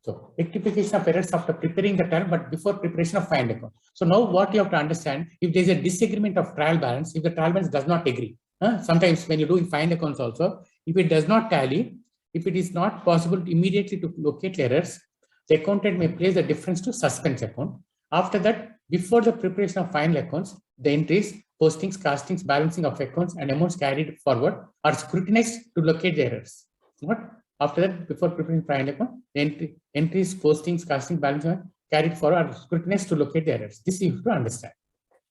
So rectification of errors after preparing the trial, but before preparation of final account. So now what you have to understand, if there is a disagreement of trial balance, if the trial balance does not agree, sometimes when you do in final accounts also, if it does not tally, if it is not possible immediately to locate errors, the accountant may place the difference to suspense account. After that, before the preparation of final accounts, the entries, postings, castings, balancing of accounts and amounts carried forward are scrutinized to locate the errors. What? After that, before preparing final account, the entries, postings, casting, balancing carried forward are scrutinized to locate the errors. This you have to understand.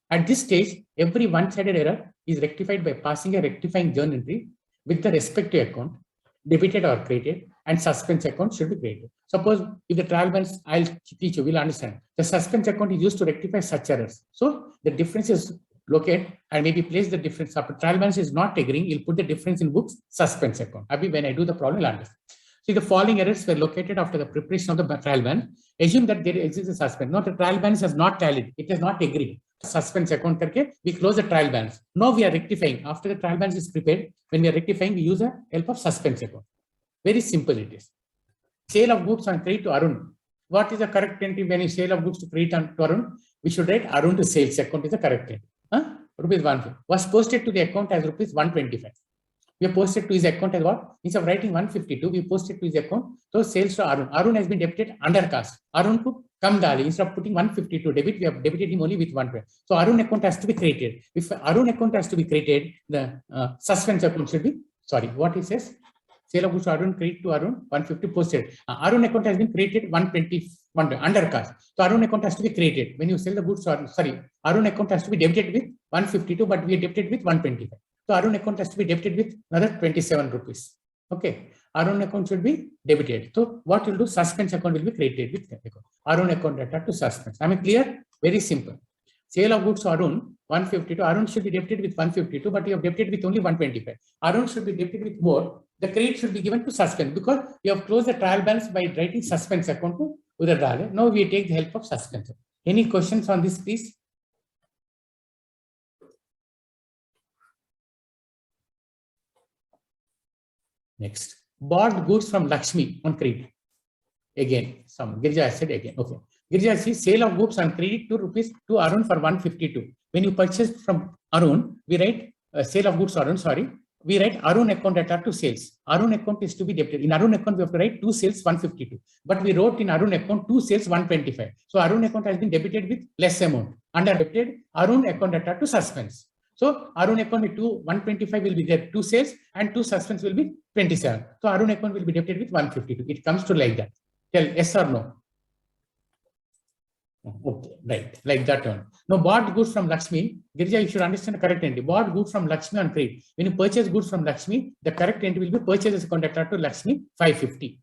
At this stage, every one-sided error is rectified by passing a rectifying journal entry with the respective account, debited or credited, and suspense account should be created. Suppose if the trial balance, I'll teach you, we'll understand. The suspense account is used to rectify such errors. So the difference is locate and maybe place the difference. After trial balance is not agreeing, you'll put the difference in books suspense account. Abhi, when I do the problem, you'll understand. See, the following errors were located after the preparation of the trial balance. Assume that there exists a suspense. No, the trial balance has not tallied. It has not agreed. Suspense account karke, we close the trial balance. Now we are rectifying. After the trial balance is prepared, when we are rectifying, we use the help of suspense account. Very simple it is. Sale of goods on credit to Arun. What is the correct entry when you sale of goods to credit to Arun? We should write Arun to sales account is the correct entry. Rupees 150 was posted to the account as rupees 125. We have posted to his account as what? Instead of writing 152, we posted to his account. So sales to Arun. Arun has been debited under cost. Arun could come dali. Instead of putting 152 debit, we have debited him only with 120. So Arun account has to be created. If Arun account has to be created, the suspense account should be, sorry, what he says? Sale of goods to Arun, credit to Arun, 150 posted. Arun account has been created 121 under cost. So Arun account has to be created. When you sell the goods, sorry, Arun account has to be debited with 152, but we are debited with 125. So Arun account has to be debited with another 27 rupees. Okay. Arun account should be debited. So what you'll do, suspense account will be created with account. Arun account data to suspense. Am I clear? Very simple. Sale of goods to Arun, 152. Arun should be debited with 152, but you have debited with only 125. Arun should be debited with more. The credit should be given to suspense because you have closed the trial balance by writing suspense account to Udar Dale. Now we take the help of suspense. Any questions on this, please? Next, bought goods from Lakshmi on credit. Again, some Girija said again. Okay. Girija says sale of goods on credit to Arun for 152. When you purchase from Arun, we write sale of goods Arun, sorry. We write Arun account data to sales. Arun account is to be debited. In Arun account, we have to write 2 sales 152. But we wrote in Arun account 2 sales 125. So Arun account has been debited with less amount. Under debited, Arun account data to suspense. So Arun account with 125 will be there, 2 sales and 2 suspense will be 27. So Arun account will be debited with 152. It comes to like that. Tell yes or no. Okay, right, like that one. Now, bought goods from Lakshmi, Girija, you should understand the correct entry. Bought goods from Lakshmi on credit. When you purchase goods from Lakshmi, the correct entry will be purchases account data to Lakshmi 550.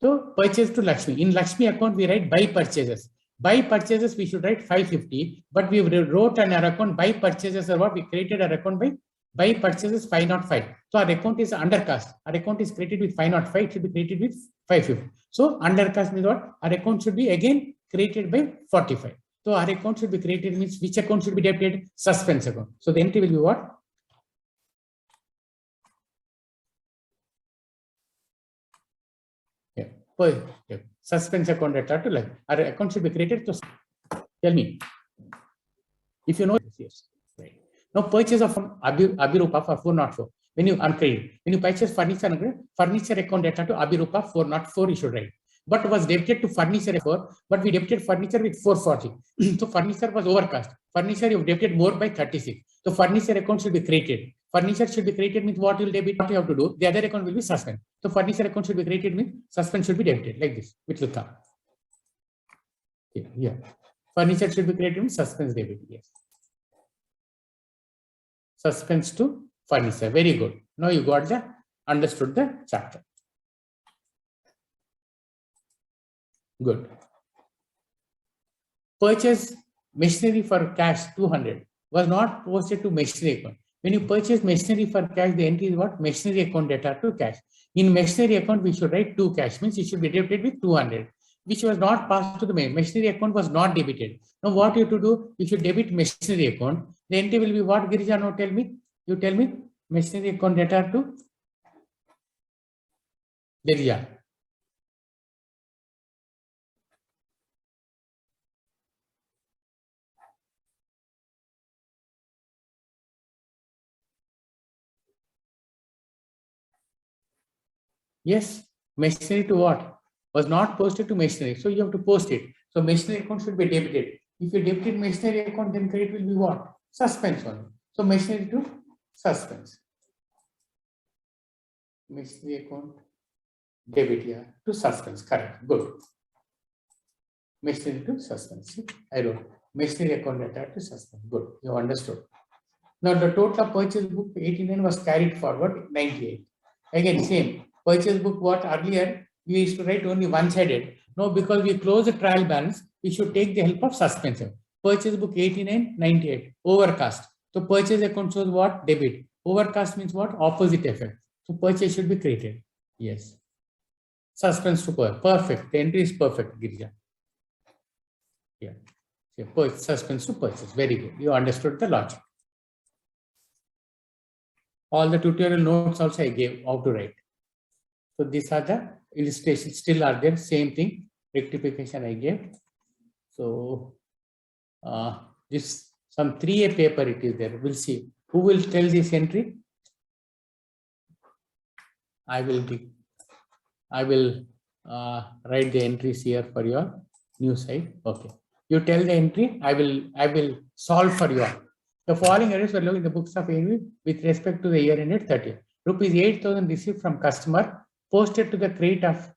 So, purchase to Lakshmi. In Lakshmi account, we write buy purchases. Buy purchases, we should write 550, but we wrote on our account buy purchases or what? We created our account by buy purchases 505. So, our account is under cost. Our account is created with 505, it should be created with 550. So, under cost means what? Our account should be again created by 45. So our account should be created means which account should be debited? Suspense account. So the entry will be what? Yeah. Suspense account data to like our account should be created. So tell me if you know. Yes. Right. Now purchase of Abhirupa for 404. When you on credit, when you purchase furniture, furniture account data to Abhirupa 404, you should write. But was debited to furniture 4, but we debited furniture with 440. So furniture was overcost. Furniture you debited more by 36. So furniture account should be created. Furniture should be created means what you will debit, what you have to do. The other account will be suspend. So furniture account should be created means suspend should be debited like this, which will come. Yeah. Furniture should be created means suspense debit. Yes. Suspense to furniture. Very good. Now you got the understood the chapter. Good. Purchase machinery for cash 200 was not posted to machinery account. When you purchase machinery for cash, the entry is what? Machinery account data to cash. In machinery account, we should write 2 cash, means it should be debited with 200, which was not passed to the machinery account, was not debited. Now what you have to do, you should debit machinery account. The entry will be what, Girija? Now tell me. You tell me. Machinery account data to Girija. Yes, machinery to what? Was not posted to machinery. So you have to post it. So machinery account should be debited. If you debited machinery account, then credit will be what? Suspense only. So machinery to suspense. Machinery account debit, yeah, to suspense. Correct. Good. Machinery to suspense. See, I wrote machinery account data to suspense. Good. You understood. Now the total purchase book 89 was carried forward 98. Again, same. Purchase book, what earlier we used to write only one-sided. Now, because we close the trial balance, we should take the help of suspensive. Purchase book 89, 98, overcast. So purchase account shows what? Debit. Overcast means what? Opposite effect. So purchase should be created. Yes. Suspense to perfect. The entry is perfect, Girija. Yeah. Suspense to purchase. Very good. You understood the logic. All the tutorial notes also I gave how to write. So these are the illustrations, still are there, same thing, rectification I gave. So this some 3A paper it is there, we'll see. Who will tell this entry? I will write the entries here for your new site. Okay. You tell the entry, I will solve for you. The following errors were logged in the books of ANV with respect to the year ended 30th. Rupees 8,000 received from customer, posted to the credit of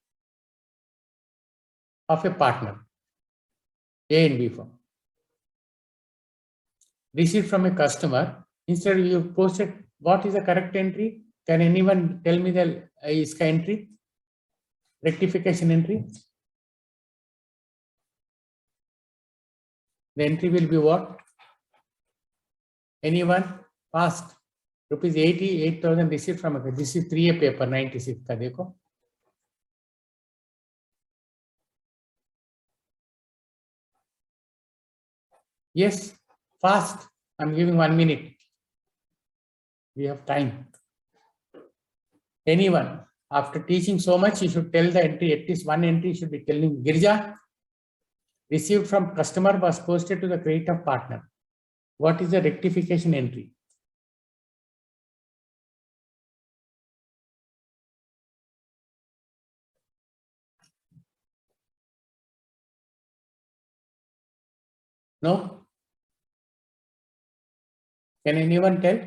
a partner, A and B firm. Received from a customer, instead you posted, what is the correct entry? Can anyone tell me the ISCA entry? Rectification entry? The entry will be what? Anyone? Ask. Rupees 88,000 received from a, this is 3A paper 96 ka dekho. Yes, fast. I'm giving 1 minute. We have time. Anyone? After teaching so much, you should tell the entry, at least one entry should be telling. Girija, received from customer was posted to the credit of partner. What is the rectification entry? No? Can anyone tell?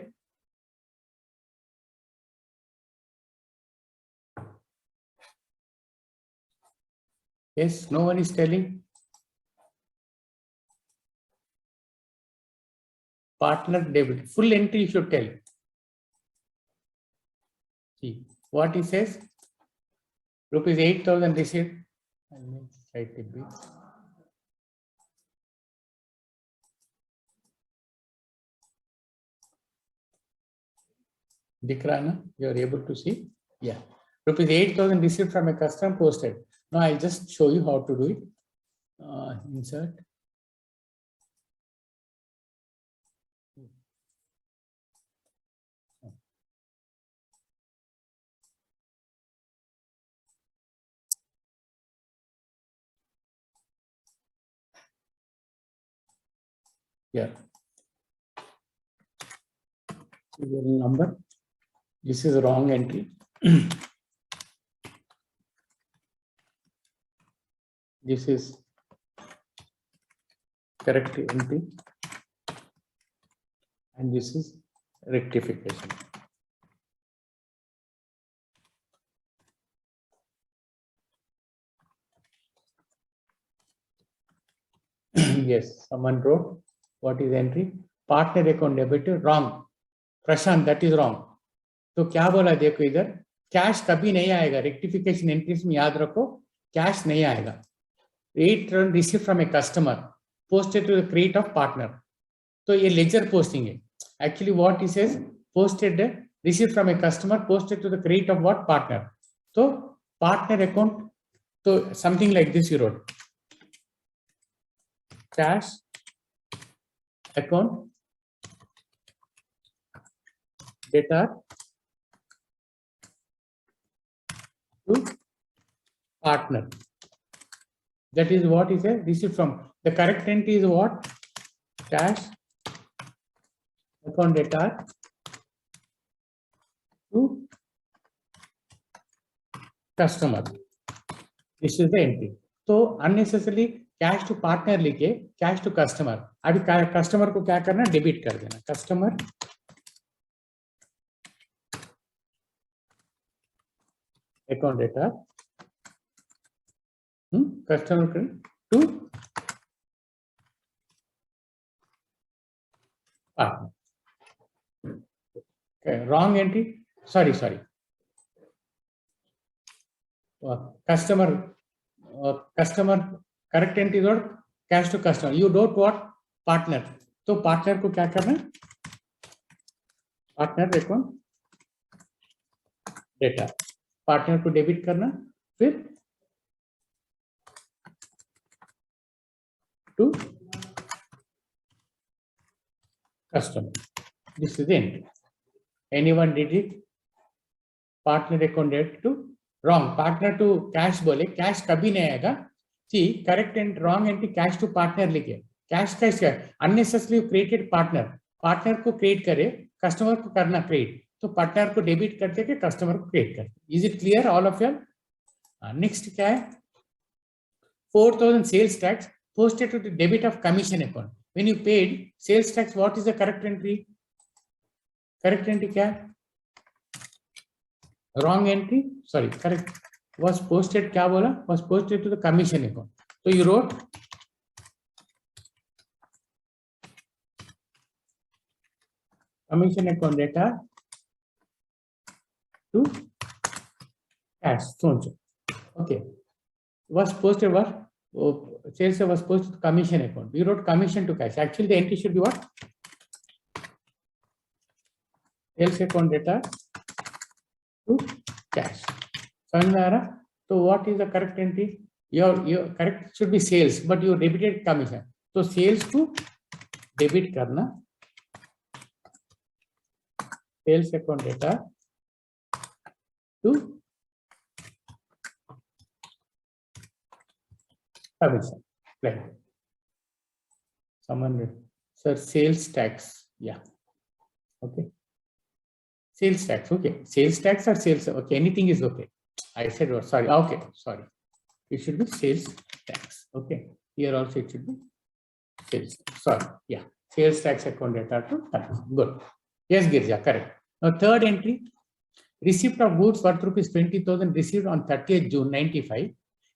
Yes, no one is telling. Partner debit. Full entry you should tell. See what he says. Rupees 8,000 received. Write it big. Dikrana, you are able to see? Yeah. Rupees 8,000 received from a customer, posted. Now I'll just show you how to do it. Insert. Yeah. Serial number. This is wrong entry. This is correct entry. And this is rectification. Yes, someone wrote. What is entry? Partner account debited. Wrong. Prashant, that is wrong. तो क्या बोला देखो इधर, cash कभी नहीं आएगा. Rectification entries में याद रखो, कैश नहीं आएगा. return received from a customer posted to the crate of partner. So a ledger posting. Actually, what he says, posted received from a customer posted to the crate of what? Partner. So partner account. So something like this you wrote. Cash account data to partner. That is what is a received from. The correct entry is what? Cash account data to customer. This is the entry. So unnecessarily cash to partner लिखे cash to customer. अभी customer को क्या करना? Debit कर देना. Customer account data customer to partner. Okay, wrong entry. Sorry. Customer correct entry is what? Cash to customer. You don't what? Partner. So partner को क्या करना? Partner account data. Partner को debit करना. फिर to customer. This is the entry. Anyone did it? Partner account debit to wrong. Partner to cash बोले cash कभी नहीं आएगा. See correct and wrong entry cash to partner लिखे. Cash का इसका unnecessarily created partner. Partner को create करे, customer को करना create. तो partner को debit करते के customer को create करते. Is it clear all of you? Next क्या है? 4,000 sales tax posted to the debit of commission account. When you paid sales tax, what is the correct entry? Correct entry क्या है? Wrong entry. Sorry, correct. Was posted क्या बोला? Was posted to the commission account. So you wrote commission account data to cash. So okay. Was posted what? Sales was posted to commission account. We wrote commission to cash. Actually, the entry should be what? Sales account data to cash. So what is the correct entry? Your correct should be sales, but you debited commission. So sales to debit karna. Sales account data to commission. Like someone, sir, sales tax. Yeah. Okay. Sales tax. Okay. Sales tax or sales. Okay. Anything is okay. I said, oh, sorry. Okay. Sorry. It should be sales tax. Okay. Here also it should be sales. Sorry. Yeah. Sales tax account data to tax. Good. Yes, Girja. Correct. Now, third entry. Receipt of goods worth rupees 20,000 received on 30th June 95,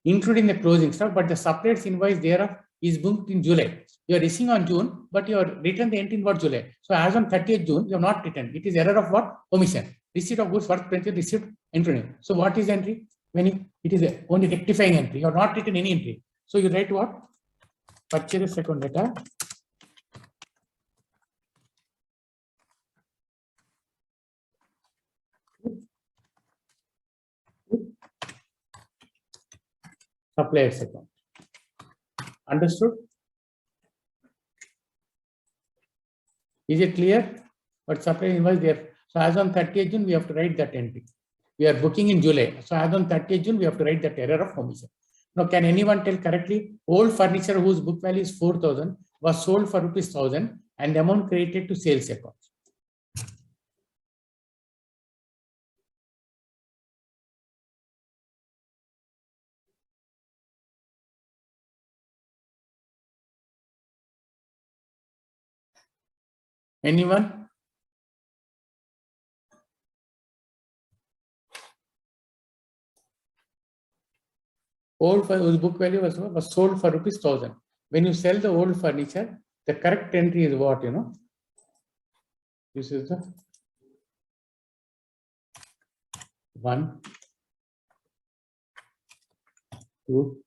including the closing stock, but the suppliers invoice thereof is booked in July. You are receiving on June, but you are returned the entry in what? July. So as on 30th June, you have not returned. It is error of what? Omission. Receipt of goods worth 20 received entry. So what is entry? When it is only rectifying entry. You have not written any entry. So you write what? Purchase account data. Suppliers account. Understood? Is it clear? But supplier invoice there. So as on 30th June, we have to write that entry. We are booking in July. So as on 30th June, we have to write that error of omission. Now, can anyone tell correctly? Old furniture whose book value is 4,000 was sold for rupees 1,000 and the amount credited to sales account. Anyone? Old whose book value was sold for rupees 1,000. When you sell the old furniture, the correct entry is what, you know? This is the 1, 2,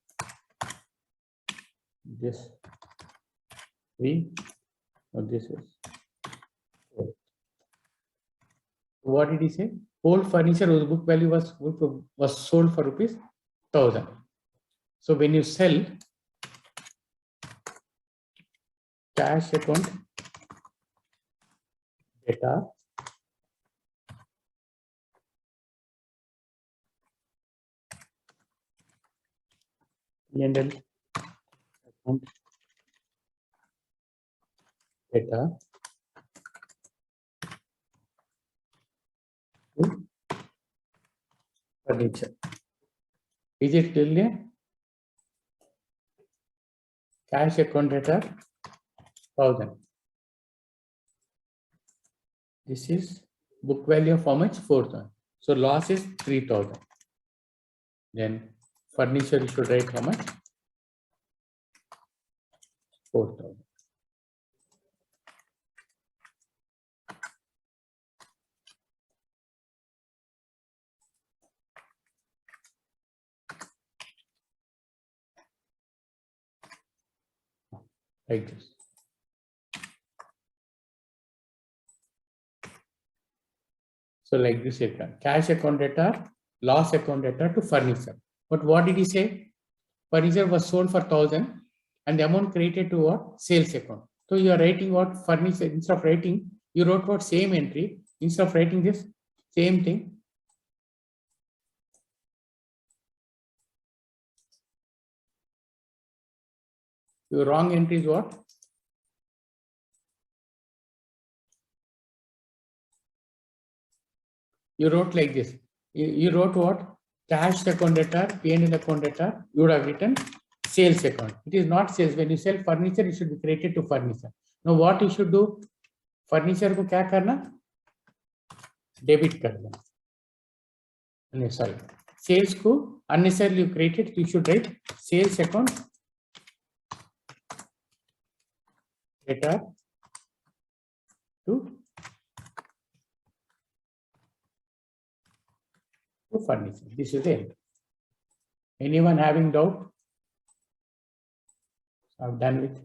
this 3. No, this is 4. What did he say? Whole furniture whose book value was sold for rupees 1,000. So when you sell cash account data, P&L account data to furniture. Is it clear? Cash account data 1,000. This is book value of how much? 4,000. So loss is 3,000. Then furniture you should write how much? 4,000. Like this. So like this, cash account data, loss account data to furniture. But what did he say? Furniture was sold for 1,000 and the amount created to what? Sales account. So you are writing what? Furniture. Instead of writing, you wrote what? Same entry. Instead of writing this, same thing. Your wrong entry is what? You wrote like this. You wrote what? Cash account data, P&L account data. You would have written sales account. It is not sales. When you sell furniture, it should be created to furniture. Now what you should do? Furniture को क्या करना? Debit करना. Sorry. Sales को unnecessarily created. You should write sales account data to furniture. This is it. Anyone having doubt? I've done with.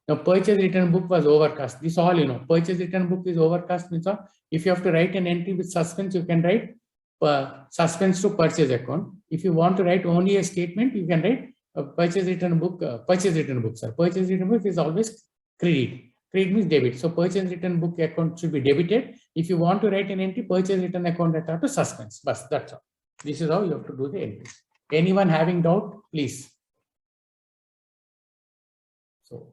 Now, purchase return book was overcast. This all you know. Purchase return book is overcast. Means if you have to write an entry with suspense, you can write suspense to purchase account. If you want to write only a statement, you can write a purchase return book. Purchase return book, sir. Purchase return book is always credit. Credit means debit. So purchase return book account should be debited. If you want to write an entry, purchase return account data to suspense. But that's all. This is how you have to do the entries. Anyone having doubt, please. So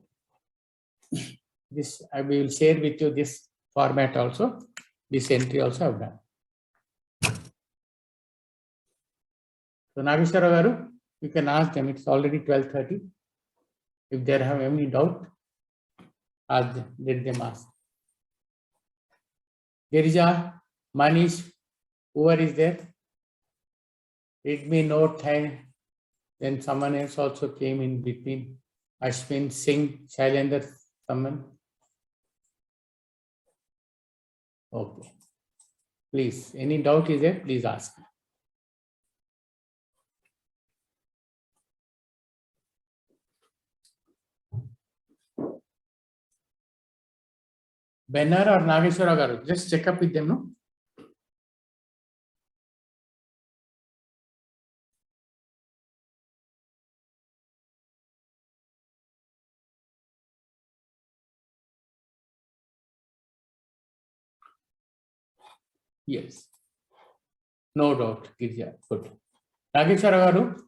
this I will share with you this format also. This entry also I've done. So Nageshwara Garu, you can ask them. It's already 12:30. If they have any doubt, ask them. Let them ask. Girija, Manish, whoever is there. Read me note. Then someone else also came in between. Ashwin Singh, Shailendra, someone. Okay. Please, any doubt is there? Please ask. Banner or Nageshwara Garu, just check up with them, no? Yes. No doubt. Good. Nageshwara Garu,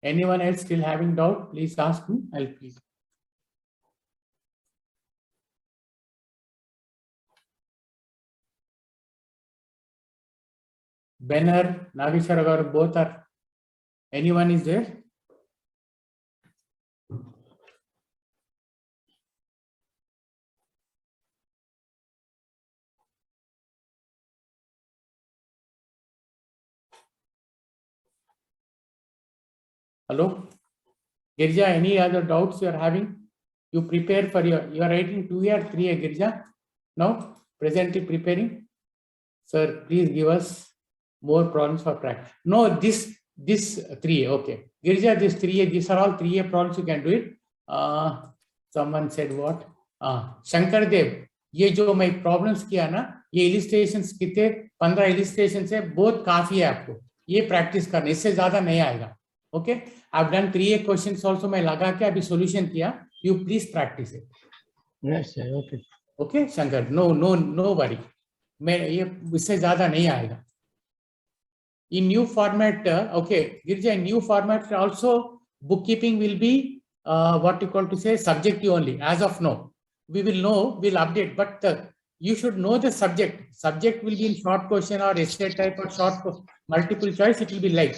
anyone else still having doubt? Please ask me. I'll please. Banner, Nageshwara Garu, both are. Anyone is there? Hello? Girija, any other doubts you are having? You prepare for you are writing 2 or 3, Girija? Now, presently preparing? Sir, please give us more problems for practice. No, this This 3A, okay. Girija, this 3A, these are all 3A problems, you can do it. Someone said what? Shankar Dev, ये जो मैं problems किया ना, ये illustrations कितने 15 illustrations है, बहुत काफी है आपको. ये practice करना, इससे ज़्यादा नहीं आएगा. Okay? I've done 3A questions also, मैं लगा के अभी solution किया. You please practice it. Yes, sir. Okay. Okay, Shankar, no worry. मैं ये इससे ज़्यादा नहीं आएगा. In new format, okay, Girija, in new format also bookkeeping will be what you call to say subjective only as of now. We will know, we'll update, but you should know the subject. Subject will be in short question or essay type or short multiple choice. It will be like,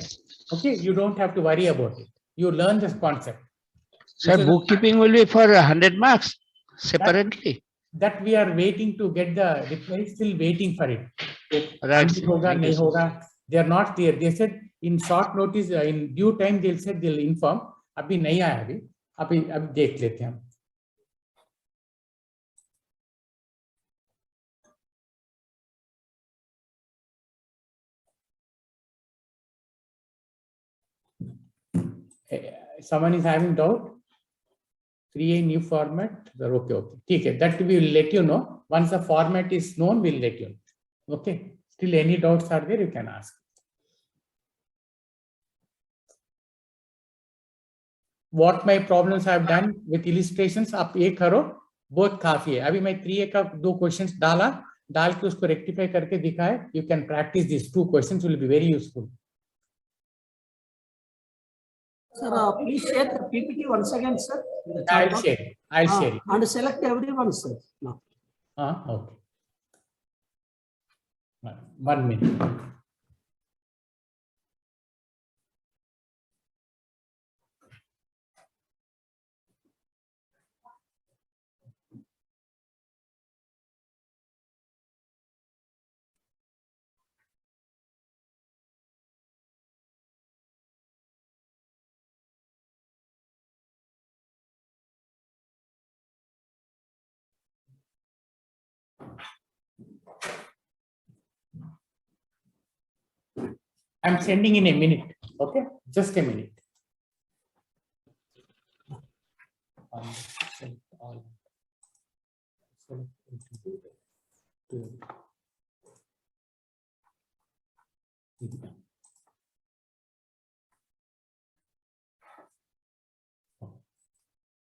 okay, you don't have to worry about it. You learn this concept. Sir, bookkeeping will be for 100 marks separately. That we are waiting to get the reply. Still waiting for it. Right. Hoga, nahi hoga. They are not there. They said in short notice, in due time, they'll say they'll inform. अभी नहीं आया अभी देख लेते हैं हम. Someone is having doubt. 3A new format. Okay. ठीक है. That we will let you know. Once the format is known, we'll let you know. Okay. Still any doubts are there, you can ask. What my problems I have done with illustrations, आप ये करो, बहुत काफी है. अभी मैं 3A का 2 questions डाल के उसको rectify करके दिखाए. You can practice these 2 questions, will be very useful. Sir, please share the PPT once again, sir. I'll share it. I'll share it. And select everyone, sir. No. Okay. 1 minute. I'm sending in a minute. Okay, just a minute.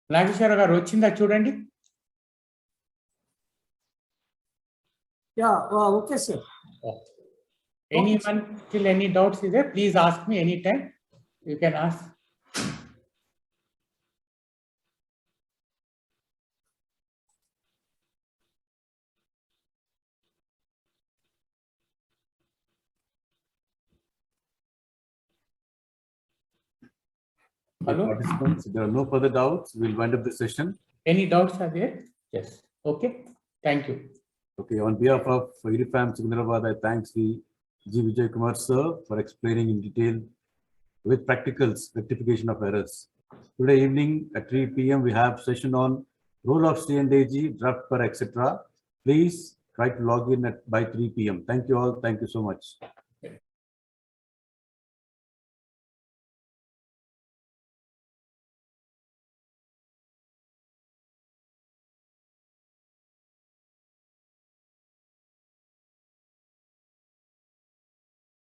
Nageswara గారు వచ్చిందా చూడండి. Yeah, okay, sir. Anyone till any doubts is there, please ask me anytime. You can ask. Hello? Participants, if there are no further doubts, we'll wind up the session. Any doubts are there? Yes. Okay. Thank you. Okay, on behalf of IRIFM Secunderabad, I thank Shri Vijaya Kumar sir for explaining in detail with practicals rectification of errors. Today evening at 3 p.m. we have session on role of C&AG, draft per etc. Please try to log in by 3 p.m. Thank you all. Thank you so much.